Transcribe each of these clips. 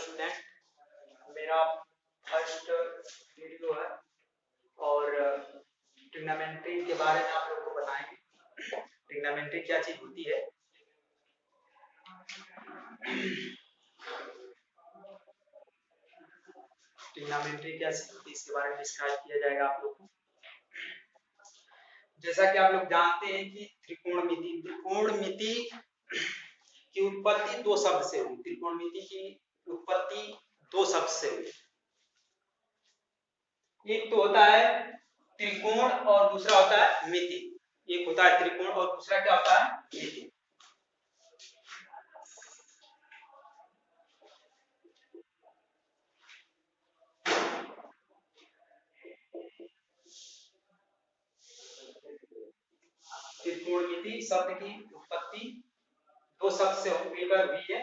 Student, मेरा first video है और ट्रिग्नोमेट्री के बारे में आप लोगों को बताएंगे। ट्रिग्नोमेट्री क्या चीज होती है। ट्रिग्नोमेट्री क्या चीज होती है इसके बारे में डिस्क्राइब किया जाएगा आप लोग को। जैसा कि आप लोग जानते हैं कि त्रिकोणमिति की उत्पत्ति दो शब्द से हुई। त्रिकोणमिति की उत्पत्ति दो शब्द से हुई। एक तो होता है त्रिकोण और दूसरा होता है मिति। एक होता है त्रिकोण और दूसरा क्या होता है, मिति। त्रिकोणमिति शब्द की उत्पत्ति दो शब्द से मिलकर हुई है।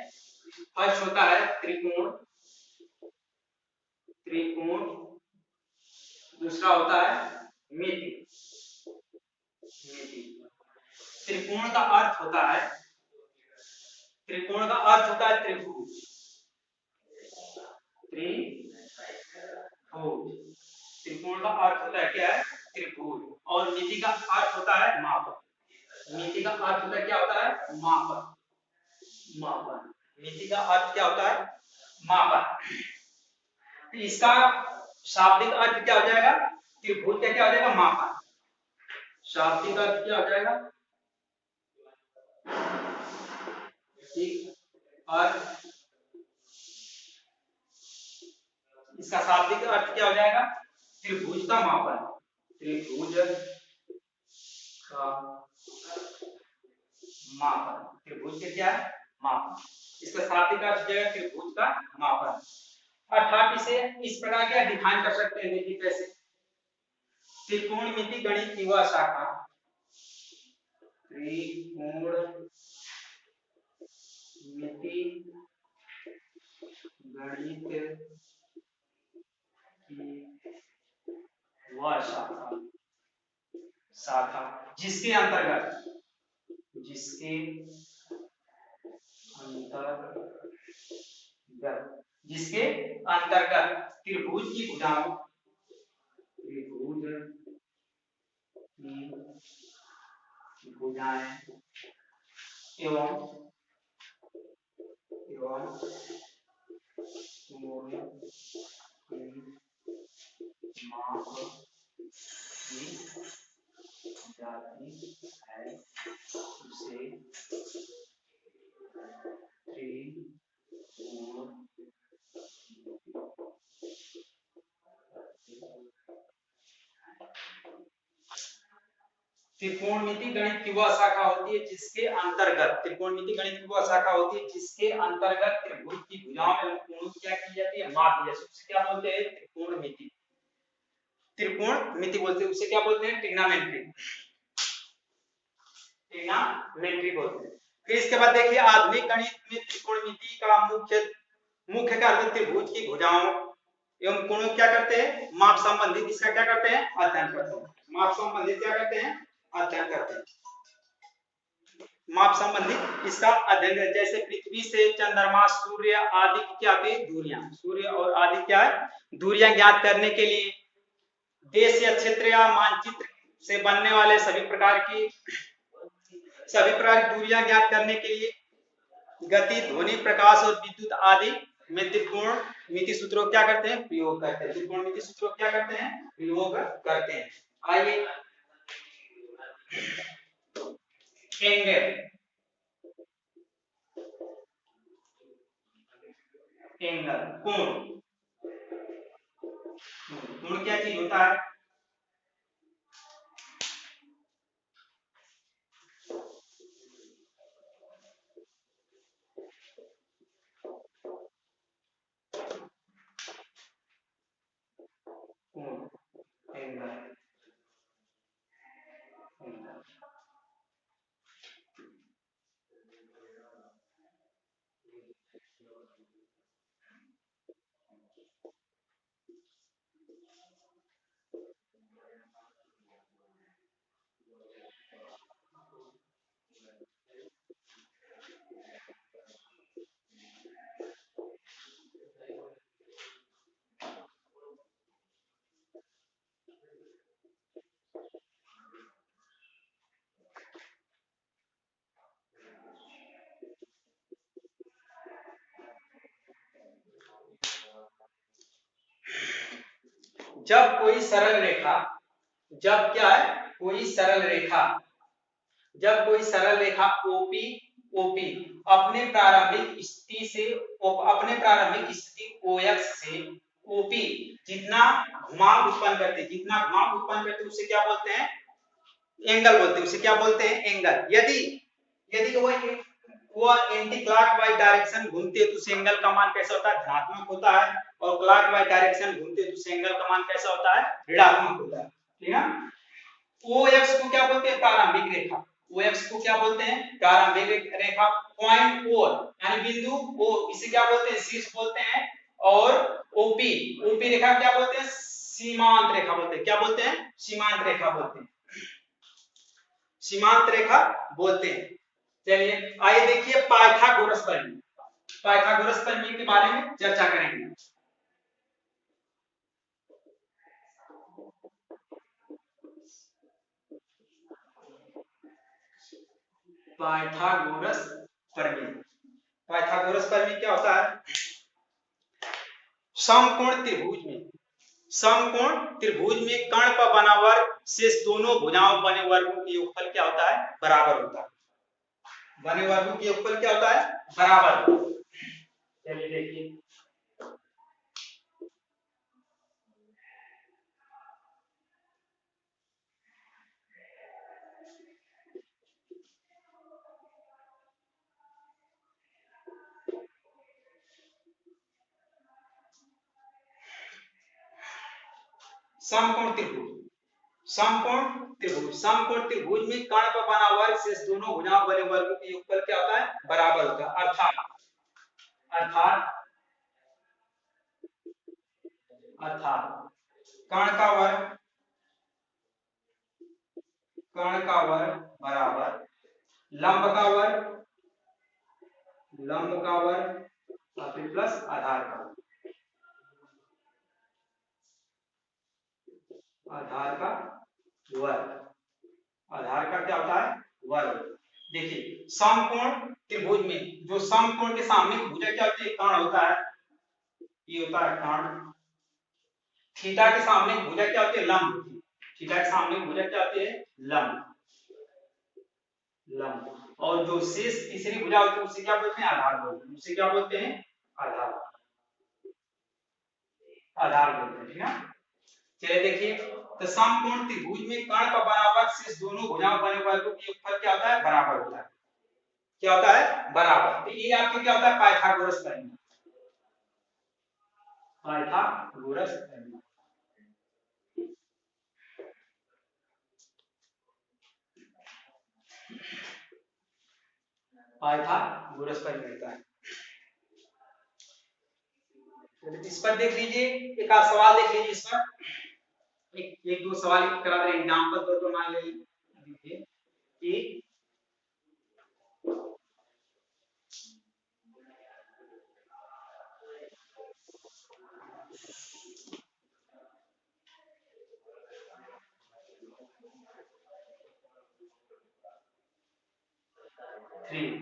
फर्स्ट होता है त्रिकोण, त्रिकोण, दूसरा होता है मिति, मिति। त्रिकोण का अर्थ होता है, त्रिकोण का अर्थ होता है त्रिभुज, त्रिभुज। त्रिकोण का अर्थ होता है क्या है, त्रिभुज। और मिति का अर्थ होता है मापन। मिति का अर्थ होता है क्या होता है, मापन, मापन। मिति का अर्थ क्या होता है, मापन। तो इसका शाब्दिक अर्थ क्या हो जाएगा, त्रिभुज का क्या हो जाएगा, मापन। शाब्दिक अर्थ क्या हो जाएगा, अर्थ। इसका शाब्दिक अर्थ क्या हो जाएगा, त्रिभुज का मापन, त्रिभुज का मापन। त्रिभुज के क्या है, मापन। इसका शाब्दिक अर्थ जो है त्रिभुज का मापन। अर्थात इसे इस प्रकार क्या डिफाइन कर सकते हैं, देखिए कैसे। त्रिकोणमिति गणित की वह शाखा, त्रिकोणमिति गणित की वह शाखा, शाखा जिसके अंतर्गत, जिसके अंतर्गत, जिसके अंतर्गत त्रिभुज की भुजाओं, त्रिभुज की भुजाएं एवं कोण की माप की जाती है, उसे त्रिकोणमिति गणित की वह शाखा होती है जिसके अंतर्गत, त्रिकोणमिति गणित की वह शाखा होती है जिसके अंतर्गत त्रिभुज की भुजाओं एवं कोणों की क्या की जाती है, माप की जाती है। उसे क्या बोलते हैं, त्रिकोणमिति, त्रिकोणमिति बोलते हैं। उसे क्या बोलते हैं, ट्रिग्नोमेट्री, ट्रिग्नोमेट्री बोलते हैं। फिर इसके बाद देखिए आधुनिक गणित में त्रिकोणमिति का मुख्य कार्य त्रिभुज की भुजाओं एवं कोणों क्या करते हैं, माप संबंधित इसका क्या करते हैं, अध्ययन करते हैं। माप संबंधित क्या करते हैं, अध्ययन करते हैं। माप संबंधित इसका अध्ययन करते हैं। जैसे पृथ्वी से चंद्रमा, सूर्य आदि की क्या होती है, दूरियां, सूर्य और आदि क्या है, दूरियां ज्ञात करने के लिए देश या क्षेत्र या मानचित्र से बनने वाले सभी प्रकार की दूरियां ज्ञात करने के लिए गति, ध्वनि, प्रकाश और विद्युत आदि में त्रिकोणमिति सूत्रों क्या करते हैं, प्रयोग करते हैं। त्रिकोणमिति सूत्रों क्या करते हैं, प्रयोग करते हैं। आइए, एंगल, एंगल, कोण। कोण क्या चीज होता है, कोण, एंगल, जब कोई सरल रेखा, जब क्या है कोई सरल रेखा, जब कोई सरल रेखा ओपी ओपी अपने प्रारंभिक स्थिति से अपने प्रारंभिक स्थिति ओएक्स से ओपी जितना घुमाव उत्पन्न करते, जितना घुमाव उत्पन्न करते उसे क्या बोलते हैं, एंगल बोलते हैं, उसे क्या बोलते हैं, एंगल। यदि यदि वो एंटी क्लॉकवाइज डायरेक्शन घूमते हैं तो उस एंगल का मान कैसा होता है, धनात्मक होता है, और क्लॉकवाइज डायरेक्शन घूमते हैं तो उस एंगल का मान कैसा होता है, ऋणात्मक होता है। ठीक है। OX को क्या बोलते हैं, प्रारंभिक रेखा, OX को क्या बोलते हैं, प्रारंभिक रेखा। पॉइंट O यानी बिंदु O इसे क्या बोलते हैं, शीर्ष बोलते हैं। और OP OP रेखा क्या बोलते हैं, सीमांत रेखा बोलते हैं। क्या बोलते हैं, सीमांत रेखा बोलते हैं, सीमांत रेखा बोलते हैं। चलिए आइए देखिए पाइथागोरस प्रमेय, पाइथागोरस प्रमेय के बारे में चर्चा करेंगे। पाइथागोरस प्रमेय, पाइथागोरस प्रमेय क्या होता है, समकोण त्रिभुज में, समकोण त्रिभुज में कर्ण पर बना वर्ग शेष दोनों भुजाओं बने वर्गों के योगफल क्या होता है, बराबर होता है। बने वर्गों के योगफल क्या होता है, बराबर। चलिए देखिए समकोण त्रिभुज, समकोण त्रिभुज, समकोण त्रिभुज में कर्ण पर बना वर्ग शेष दोनों भुजाओं बने वर्गों के योगफल क्या होता है, बराबर होता है। अर्थात अर्थात अर्थात कर्ण का वर्ग, कर्ण का वर्ग बराबर लंब का वर्ग, लंब का वर्ग और फिर प्लस आधार का, आधार का वर्ग, आधार का क्या होता है, वर्ग। देखिए समकोण त्रिभुज में जो समकोण के सामने भुजा क्या होती है, कर्ण होता है, ये होता है कर्ण। थीटा के सामने भुजा क्या होती है, लंब, थीटा के सामने भुजा क्या होती है, लंब, लंब। और जो शेष तीसरी भुजा होती है उसे क्या बोलते हैं, आधार बोलते हैं, उसे क्या बोलते हैं, आधार, आधार बोलते हैं। ठीक है। चलिए देखिए तो समकोण त्रिभुज में कर्ण का बराबर शेष दोनों भुजाओं बने वर्गों के योगफल क्या होता है, बराबर होता है। क्या होता है, बराबर। तो ये आपके क्या होता है, पाइथागोरस प्रमेय, पाइथागोरस प्रमेय। पाइथागोरस प्रमेय होता है। इस पर देख लीजिए, एक आध सवाल देख लीजिए इस पर, एक दो सवाल करा दे, एग्जांपल तो मान लीजिए कि 3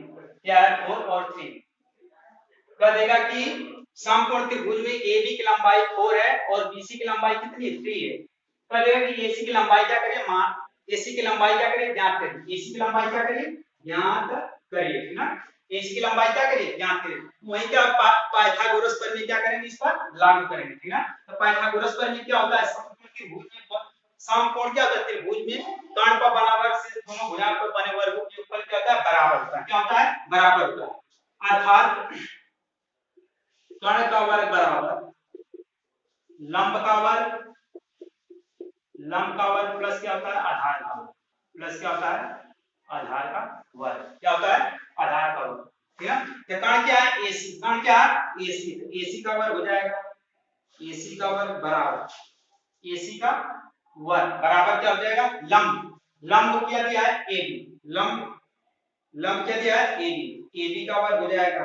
क्या है, 4 और 3 कह देगा कि समकोण त्रिभुज में AB की लंबाई 4 है और BC की लंबाई कितनी है, 3 है। कह देगा कि AC की लंबाई क्या करिए, मान AC की लंबाई क्या करिए, ज्ञात करिए, AC की लंबाई क्या करिए, ज्ञात करिए, है ना। AC की लंबाई क्या करिए, ज्ञात करिए। वहीं क्या पाइथागोरस प्रमेय क्या करेंगे, इस पर लागू करेंगे। ठीक है। तो पाइथागोरस प्रमेय क्या होता है, समकोण त्रिभुज में, समकोण क्या होता है, त्रिभुज में कर्ण पर बना वर्ग से दोनों भुजाओं पर बने वर्गों के योगफल क्या होता है, बराबर होता है। क्या होता है, बराबर होता है। अर्थात कर्ण का वर्ग बराबर लंब का वर्ग, लंब का वर्ग प्लस क्या होता है, आधार का वर्ग, प्लस क्या होता है, आधार का वर्ग। क्या होता है, आधार का वर्ग। ठीक है। तो कर्ण क्या है, AC, कर्ण क्या है, AC, तो AC का वर्ग हो जाएगा, AC का वर्ग बराबर AC का वर्ग बराबर क्या हो जाएगा, लंब, लंब क्या दिया है, AB, लंब, लंब क्या दिया है, AB, AB का वर्ग हो जाएगा,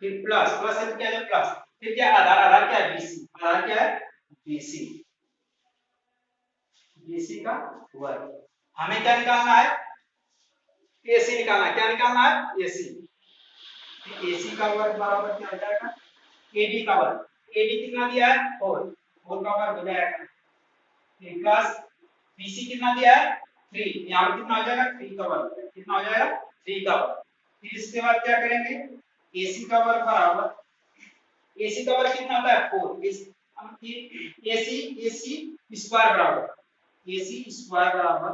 फिर प्लस, प्लस है तो क्या है, प्लस, फिर क्या आधार, आधार क्या है, BC, आधार क्या है, BC, BC का वर्ग। हमें क्या निकालना है, AC निकालना है। क्या निकालना है, AC, AC का वर्ग बराबर क्या हो जाएगा, AB का वर्ग, AB कितना दिया है, 4, 4 का वर्ग हो जाएगा 3 प्लस BC कितना दिया है 3, यहाँ पे कितना हो जाएगा 3 का वर्ग, कितना हो जाएगा 3 का वर्ग। फिर इसके बाद क्या करेंगे AC का वर्ग बराबर, AC का वर्ग कितना होता है 4, AC स्क्वायर बराबर, AC स्क्वायर बराबर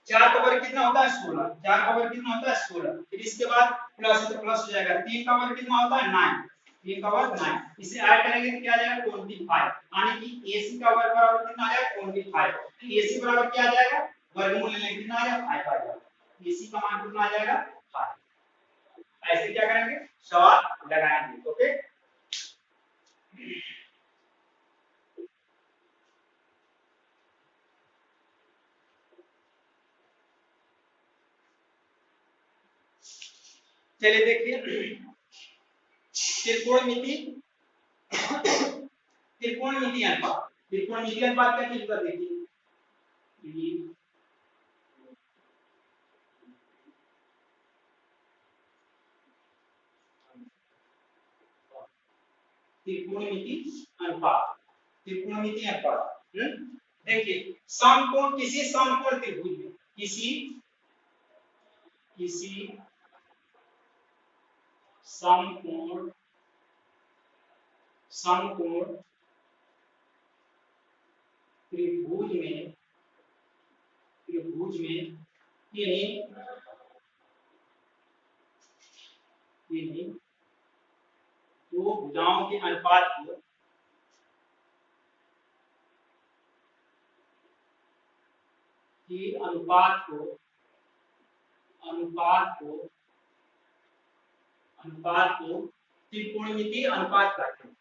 4 का वर्ग कितना होता है 16, 4 का वर्ग कितना होता है 16। फिर इसके बाद प्लस तो प्लस हो जाएगा, 3 का वर्ग कितना होता है 9, 3 का वर्ग 9, इसे ऐड करेंगे तो क्या आ जाएगा 25, यानी कि AC का वर्ग बराबर कितना आ जाएगा 25। तो AC बराबर क्या आ जाएगा वर्गमूल लेंगे कितना आ जाएगा 5 आ जाएगा, AC का मान कितना आ जाएगा 5। ऐसे क्या करेंगे सवाल लगाएंगे। ओके चलिए देखिए त्रिकोणमिति त्रिकोणमिति अनुपात, त्रिकोणमिति अनुपात क्या चीज होता है देखिए, त्रिकोणमिति अनुपात, त्रिकोणमिति अनुपात देखिए समकोण, किसी समकोण त्रिभुज में, किसी समकोण समकोण त्रिभुज में किन्हीं दो भुजाओं के अनुपात को अनुपात को त्रिकोणमिति अनुपात कहते हैं।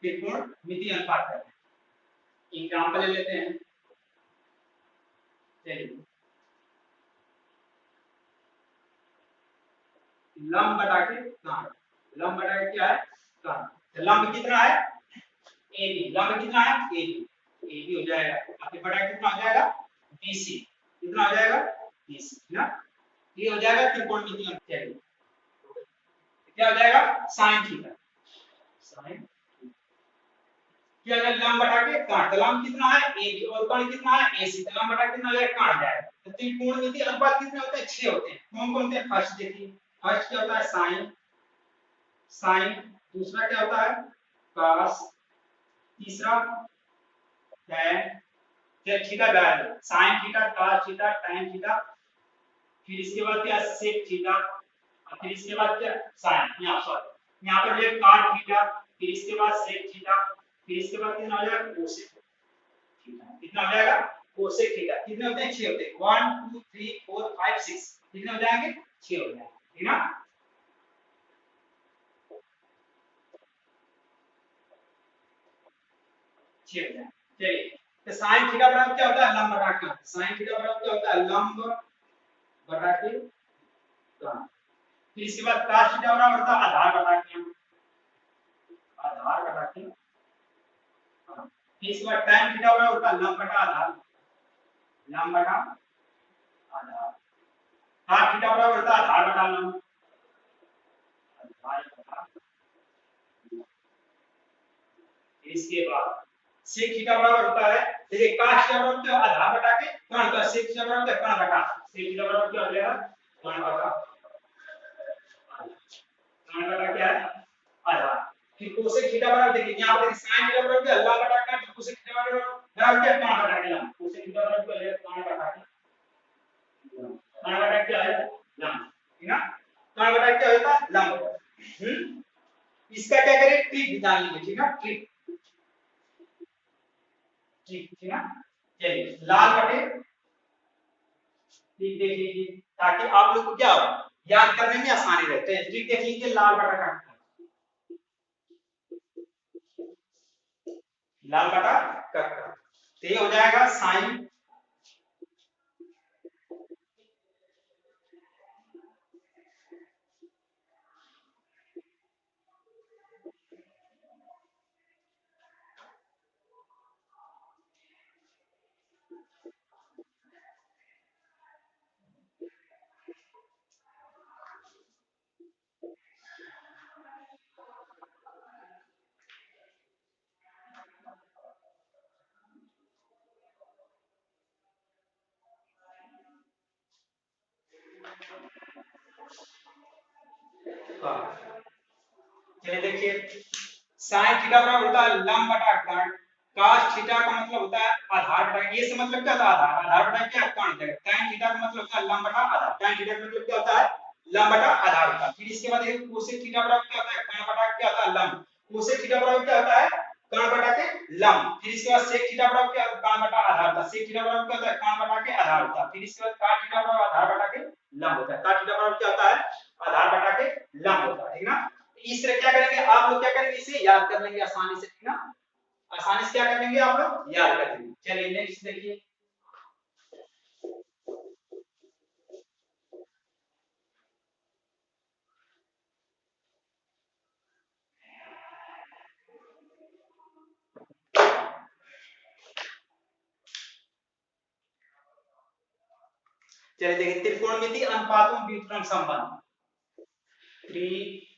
त्रिकोणमिति अनुपात कहते हैं। एग्जांपल ले लेते हैं, चलिए लंब बटा के काट, लंब बटा के क्या है काट, तो लंब कितना है AB, लंब कितना है AB हो जाएगा, आपके बटा कितना हो जाएगा BC, कितना हो जाएगा BC ना, ये हो जाएगा त्रिकोणमिति अनुपात। चलिए क्या हो जाएगा sin थीटा, sin क्या है लंब बटा के काट, तो लंब कितना है AB और कोण कितना है AC, तो लंब बटा कितना हो जाएगा काट जाएगा। तो त्रिकोणमिति अनुपात कितने होते हैं 6 होते हैं, कौन कौन से, फर्स्ट देखिए, फर्स्ट क्या होता है sin, दूसरा क्या होता है cos, तीसरा tan, फिर थीटा डाल sin theta cos theta tan theta, फिर इसके बाद क्या sec थीटा, और फिर इसके बाद क्या sin, यहाँ पर ये cot थीटा, फिर इसके बाद sec थीटा, फिर इसके बाद कितना हो जाएगा cosec थीटा, कितना हो जाएगा cosec थीटा, कितने होते हैं 6 होते हैं, 1 2 3 4 5 6, कितने हो जाएंगे 6 हो जाएंगे, ठीक ना। चलिए तो sin थीटा बराबर क्या होता है लंब बटा के, sin थीटा बराबर क्या होता है लंब बटा के काट, फिर इसके बाद cos थीटा बराबर होता है आधार बटा के काट, फिर इसके बाद tan थीटा बराबर होता है लंब बटा आधार, लंब बटा आधार, cos थीटा बराबर होता है आधार बटा लंब, आधार बटा, इसके बाद sec थीटा बराबर होता है, देखिए cos थीटा बराबर क्या आधार बटा के कर्ण, तो sec थीटा बराबर क्या कर्ण बटा, sec थीटा बराबर क्या हो जाएगा कर्ण बटा, कर्ण बटा क्या है आधार, फिर cosec थीटा बराबर देखिए यहाँ पर sin थीटा बराबर क्या लंब बटा के, cosec थीटा बराबर क्या कर्ण बटा के लंब, cosec थीटा बराबर क्या है कर्ण बटा के, कर्ण बटा क्या है लंब, ठीक ना, कर्ण बटा क्या होता है लंब। इसका क्या करें ट्रिक जान लीजिए, ठीक ना, ट्रिक ठीक ठीक ना। चलिए लाल बटे ट्रिक देख लीजिए ताकि आप लोग को क्या हो याद करने में आसानी रहे, तो ट्रिक देख लीजिए लाल बटा काटना, लाल बटा कट, तो ये हो जाएगा साइन चलिए देखिए साइन थीटा बराबर होता है लंब बटा कर्ण, cos थीटा का मतलब होता है आधार बटा, ये से मतलब क्या होता है आधार, आधार बटा क्या कर्ण है, tan थीटा का मतलब होता है लंब बटा आधार, tan थीटा का मतलब क्या होता है लंब बटा आधार होता है। फिर इसके बाद देखिए cosec थीटा बराबर क्या होता है कर्ण बटा क्या होता है लंब, cosec थीटा बराबर क्या होता है कर्ण बटा के लंब। फिर इसके बाद sec थीटा बराबर क्या होता है कर्ण बटा आधार होता है, sec थीटा बराबर क्या होता है कर्ण बटा के आधार होता है। फिर इसके बाद cot थीटा बराबर आधार बटा के लंब होता है, cot थीटा बराबर क्या होता है आधार बटा के लंब होता है, ठीक ना। इस तरह क्या करेंगे आप लोग, क्या करेंगे इसे याद कर लेंगे आसानी से, ठीक ना, आसानी से क्या कर लेंगे आप लोग याद कर लेंगे। चलिए नेक्स्ट देखिए चलिए देखिए त्रिकोणमिति अनुपातों में व्युत्क्रम संबंध, त्रिकोणमिति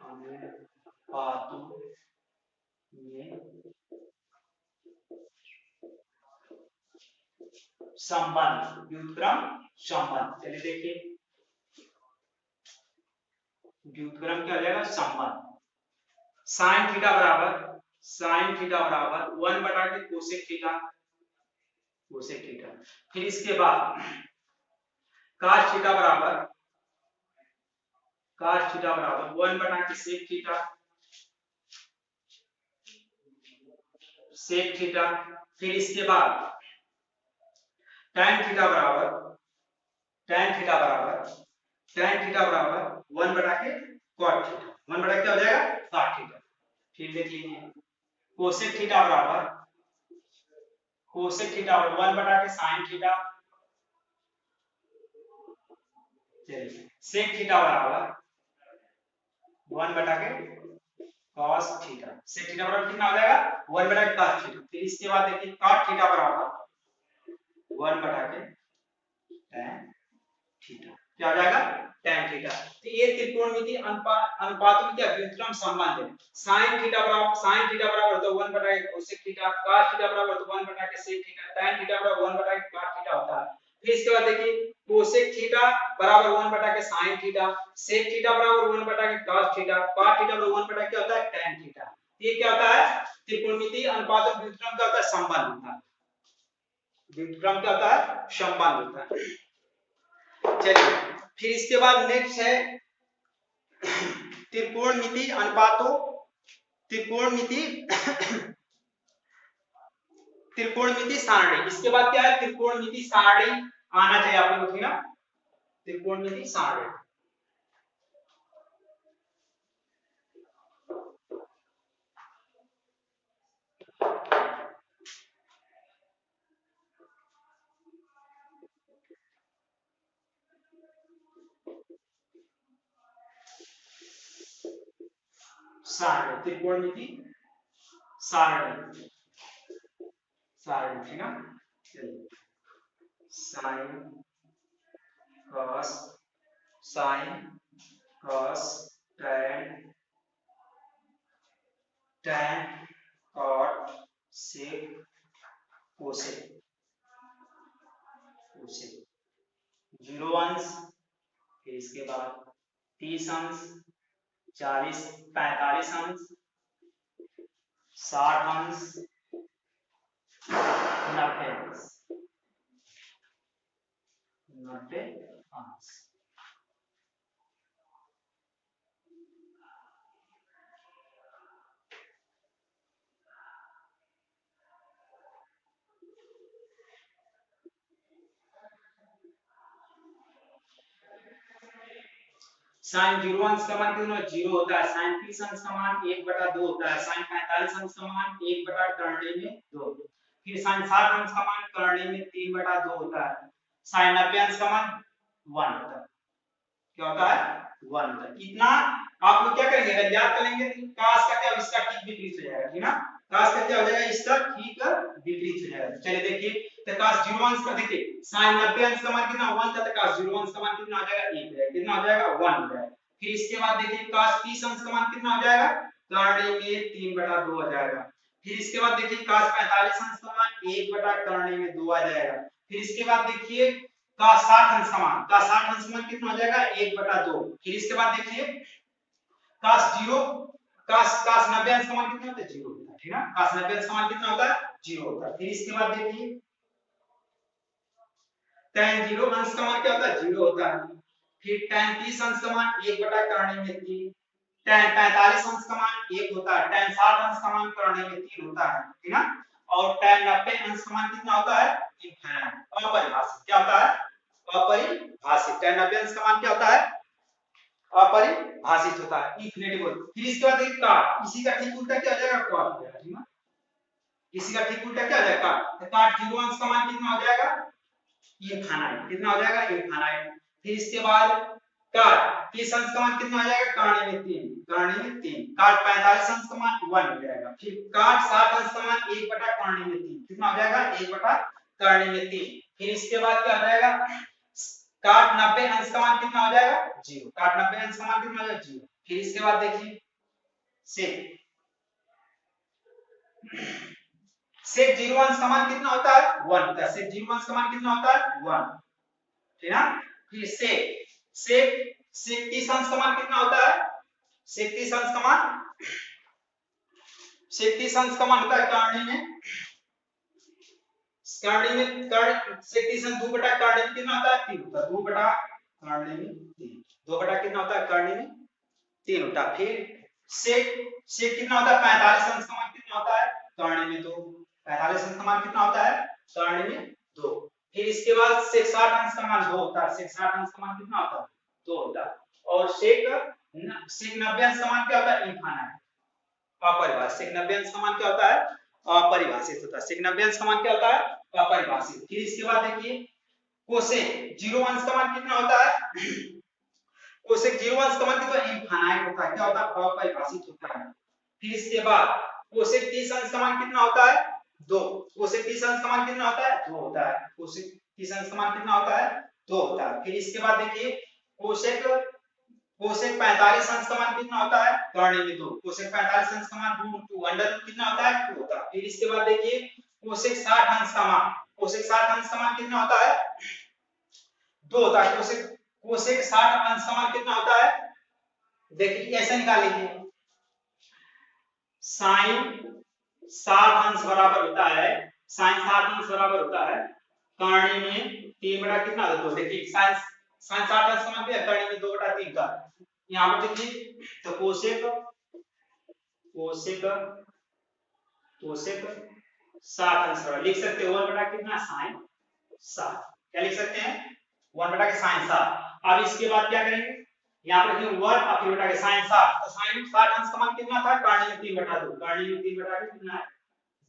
अनुपातों में संबंध, व्युत्क्रम संबंध। चलिए देखिए व्युत्क्रम क्या हो जाएगा संबंध, sin थीटा बराबर 1 बटा के cosec थीटा, फिर इसके बाद cos थीटा बराबर 1 बटा के sec थीटा, फिर इसके बाद tan थीटा बराबर 1 बटा के cot थीटा, 1 बटा क्या हो जाएगा cot थीटा। फिर देख लीजिए cosec थीटा बराबर 1 बटा के sin थीटा, चलिए sec थीटा बराबर 1 बटा के cos थीटा, sec थीटा बराबर कितना हो जाएगा 1 बटा के cos थीटा। फिर इसके बाद देखिए cot थीटा बराबर 1 बटा के tan थीटा, क्या हो जाएगा tan थीटा। तो ये त्रिकोणमिति अनुपातों में क्या व्युत्क्रम संबंध है, sin थीटा बराबर तो 1 बटा के cosec थीटा, cos थीटा बराबर तो 1 बटा के sec थीटा, tan थीटा बराबर 1 बटा के cot थीटा होता है। फिर इसके बाद देखिए cosec थीटा बराबर 1 बटा के sin थीटा, sec थीटा बराबर 1 बटा के cos थीटा, cot थीटा बराबर 1 बटा क्या होता है tan थीटा। ये क्या होता है त्रिकोणमिति अनुपातों में व्युत्क्रम का होता है संबंध होता है, व्युत्क्रम क्या होता है संबंध होता है। चलिए फिर इसके बाद नेक्स्ट है त्रिकोणमिति अनुपातों त्रिकोणमिति सारणी। इसके बाद क्या है त्रिकोणमिति सारणी आना चाहिए आप लोगों को, ठीक ना, त्रिकोणमिति सारणी। त्रिकोणमिति सारणी, ठीक है। चलिए sin cos tan cot sec cosec 0 अंश, फिर इसके बाद 30 अंश, 40 45 अंश, 60 अंश, 90 अंश। sin 0 अंश का मान कितना 0 होता है, sin 30 अंश का मान 1/2 होता है, sin 45 अंश का मान 1/करने में 2, फिर sin 60 अंश का मान करने में 3/2 होता है, sin 90 अंश का मान 1 होता है, क्या होता है 1 होता है। इतना आप लोग क्या करेंगे अगर याद करेंगे तो cos का क्या इसका ठीक विपरीत हो जाएगा, ठीक ना, cos का क्या हो जाएगा इसका ठीक विपरीत हो जाएगा। चलिए देखिए तो cos 0 अंश का देखिए sin 90 अंश का मान कितना 1 था, तो cos 0 अंश का मान कितना हो जाएगा 1 हो जाएगा, कितना हो जाएगा 1 हो जाएगा। फिर इसके बाद देखिए cos 30 अंश का मान कितना हो जाएगा करने में 3/2 हो जाएगा। फिर इसके बाद देखिए cos 45 अंश का मान 1/करने में 2 आ जाएगा। फिर इसके बाद देखिए का 60 अंश समान, का 60 अंश समान कितना हो जाएगा 1/2। फिर इसके बाद देखिए काश 0, काश 90 अंश समान कितना होता है 0 होता है, ठीक है ना। काश 90 अंश समान कितना होता है 0 होता है। फिर इसके बाद देखिए tan 0 अंश का मान क्या होता है 0 होता है। फिर tan 30 अंश का मान 1/3, tan 45 अंश का मान 1 होता है, tan 60 अंश का मान 3 होता है, ठीक ना। और tan 90 अंश का मान कितना होता है इनफाइनाइट, अपरिभाषित। क्या होता है अपरिभाषित। tan 90 अंश का मान क्या होता है अपरिभाषित होता है, इनफिनिटी। फिर इसके बाद देखिए काट, इसी का ठीक उल्टा क्या हो जाएगा काट हो जाएगा, ठीक ना। इसी का ठीक उल्टा क्या हो जाएगा काट। तो काट 0 अंश का मान कितना हो जाएगा इनफाइनाइट, कितना हो जाएगा इनफाइनाइट। फिर इसके बाद काट 30 अंश का मान कितना हो जाएगा करने में 3, करने में 3। काट 45 अंश का मान 1 हो जाएगा। फिर काट 60 अंश का मान 1/करने में 3, कितना हो जाएगा 1/करने में 3। फिर इसके बाद क्या हो जाएगा काट 90 अंश का मान कितना हो जाएगा 0, काट 90 अंश का मान कितना हो जाएगा 0। फिर इसके बाद देखिए सेक 0 अंश का मान कितना होता है 1 होता है, सेक 0 अंश का मान कितना होता है 1, ठीक है। फिर सेक 30 अंश का मान कितना होता है सेक 30 अंश का मान, सेक 30 अंश का मान होता है करने में सेक 30 अंश 2/करने में कितना होता है 3 होता है, 2/करने में 3, 2 कितना होता है करने में 3 होता है। फिर सेक कितना होता है 45 अंश का मान कितना होता है करने में 2, 45 अंश का मान कितना होता है करने में 2। फिर इसके बाद सेक 60 अंश का मान 2 होता है, सेक 60 अंश का मान कितना होता है 2 होता है। और सेक 90 अंश का मान क्या होता है इनफाइनाइट, अपरिभाषित। सेक 90 अंश का मान क्या होता है अपरिभाषित होता है, सेक 90 अंश का मान क्या होता है अपरिभाषित। फिर इसके बाद देखिए कोसेक 0 अंश का मान कितना होता है कोसेक 0 अंश का मान कितना इनफाइनाइट होता है, क्या होता है अपरिभाषित होता है। फिर इसके बाद कोसेक 30 अंश का मान कितना होता है 2, कोसेक 30 अंश का मान कितना होता है 2 होता है, कोसेक 30 अंश का मान कितना होता है 2 होता है। फिर इसके बाद देखिए कोसेक 45 अंश का मान कितना होता है करने में 2, कोसेक 45 अंश का मान √2 अंडर रूट कितना होता है 2 होता है। फिर इसके बाद देखिए कोसेक 60 अंश का मान, कोसेक 60 अंश का मान कितना होता है 2 होता है। कोसेक 60 अंश का मान कितना होता है देखिए ऐसे निकाल लीजिए, साइन 60 अंश बराबर होता है, साइन 60 अंश बराबर होता है करने में 3 कितना होता है 2। देखिए साइन 60 अंश का मान क्या है करने में 2/3 का। यहाँ पर देखिए तो कोसेक 60 अंश बराबर लिख सकते हो 1 कितना साइन 60, क्या लिख सकते हैं 1 के साइन 60। अब इसके बाद क्या करेंगे यहाँ पर लिखेंगे 1 और फिर के साइन 60, तो साइन 60 अंश का मान कितना था करने में 3/2, करने में 3/2 कितना है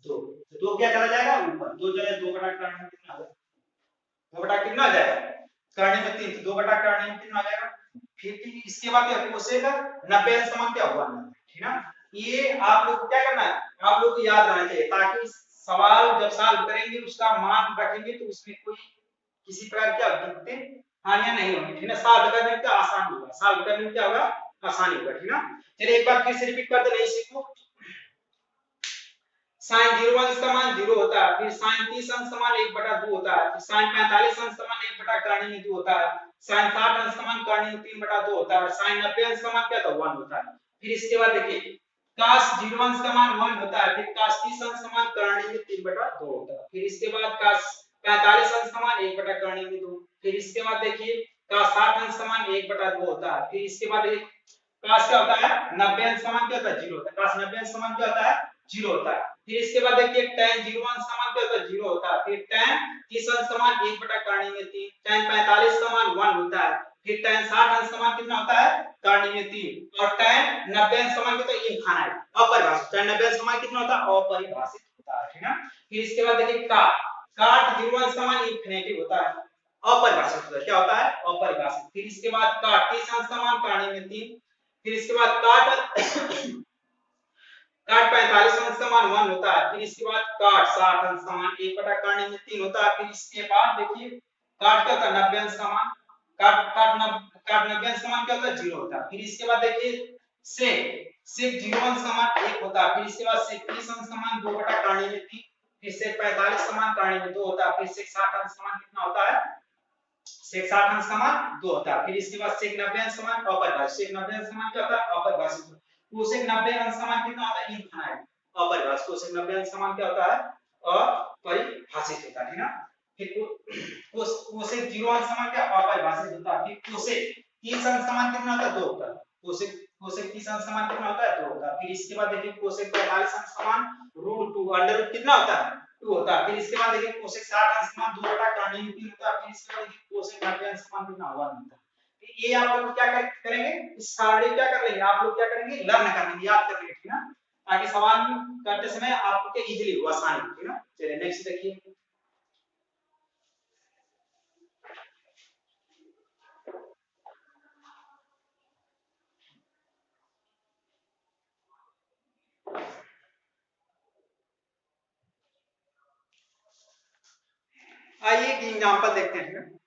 2, तो 2 क्या चला जाएगा ऊपर, 2 चला 2/करने में कितना होगा 2 कितना हो जाएगा करने में 3, तो 2 करने में कितना हो जाएगा। फिर इसके बाद क्या कोसेक 90 अंश का मान क्या हुआ 90, ठीक ना। ये आप लोग को क्या करना है आप लोग को याद रहना चाहिए, ताकि सवाल जब सॉल्व करेंगे उसका मान रखेंगे तो उसमें कोई किसी प्रकार क्या दिक्कतें हानियां नहीं होंगी, ठीक ना। सॉल्व करने में क्या आसान होगा, सॉल्व करने में क्या होगा आसानी होगा, ठीक ना। चलिए एक बार फिर से रिपीट कर दे नहीं सीखो। साइन 0 अंश का मान 0 होता है, फिर साइन 30 अंश का मान 1/2 होता है, फिर साइन 45 अंश का मान 1/करने में 2 होता है, साइन 60 अंश का मान करने में 3/2 होता है, और साइन 90 अंश का मान क्या था 1 होता है। फिर इसके बाद देखिए cos 0 अंश का मान 1 होता है, फिर cos 30 अंश का मान करने में 3/2 होता है, फिर इसके बाद cos 45 अंश का मान 1/करने में 2, फिर इसके बाद देखिए cos 60 अंश का मान 1/2 होता है, फिर इसके बाद देखिए cos क्या होता है 90 अंश का मान क्या होता है 0 होता है, cos 90 अंश का मान क्या होता है 0 होता है। फिर इसके बाद देखिए tan 0 अंश का मान क्या होता है 0 होता है, फिर tan 30 अंश का मान 1/करने में 3, tan 45 का मान 1 होता है, फिर tan 60 अंश का मान कितना होता है करने में 3, और tan 90 अंश का मान कितना इनफाइनाइट अपरिभाषित, tan 90 अंश का मान कितना होता है अपरिभाषित होता है, ठीक है। फिर इसके बाद देखिए काट 0 अंश का मान इनफिनिटी होता है अपरिभाषित होता है, क्या होता है अपरिभाषित। फिर इसके बाद काट 30 अंश का मान करने में 3, फिर इसके बाद काट 45 अंश का मान 1 होता है, फिर इसके बाद काट 60 अंश का मान 1/करने में 3 होता है, फिर इसके बाद देखिए काट क्या होता है 90 अंश का मान काट 90 अंश का मान क्या होता है 0 होता है। फिर इसके बाद देखिए सेक 0 अंश का मान 1 होता है, फिर इसके बाद सेक 30 अंश का मान 2/करने में 3, फिर सेक 45 का मान करने में 2 होता है, फिर सेक 60 अंश का मान कितना होता है sec 60 अंश का मान 2 होता है। फिर इसके बाद sec 90 अंश का मान अपरिभाषित। sec 90 अंश का मान क्या होता है? अपरिभाषित। cosec 90 अंश का मान कितना होता है? इनफाइनाइट। अपरिभाषित। cosec 90 अंश का मान क्या होता है? अपरिभाषित होता है, ठीक ना। फिर cosec 0 अंश का मान क्या? अपरिभाषित होता है। फिर cosec 30 अंश का मान कितना होता है? 2 होता है। cosec 30 अंश का मान कितना होता है? 2 होता है। फिर इसके बाद देखिए cosec 45 अंश का मान √2 अंडर रूट कितना होता है? 2 होता है। फिर इसके बाद देखिए cosec 60 अंश का मान 2 बटा tan inverse होता है। फिर इसके बाद देखिए cosec 90 अंश का मान कितना 1 होता है। तो ये आप लोग क्या करेंगे? इस सारे क्या कर लेंगे? आप लोग क्या करेंगे? लर्न कर लेंगे, याद कर लेंगे, ठीक ना, ताकि सवाल करते समय आपको इजीली हो, आसानी हो, ठीक ना। चलिए नेक्स्ट देखिए। आइए एक एग्जांपल देखते हैं, ठीक है।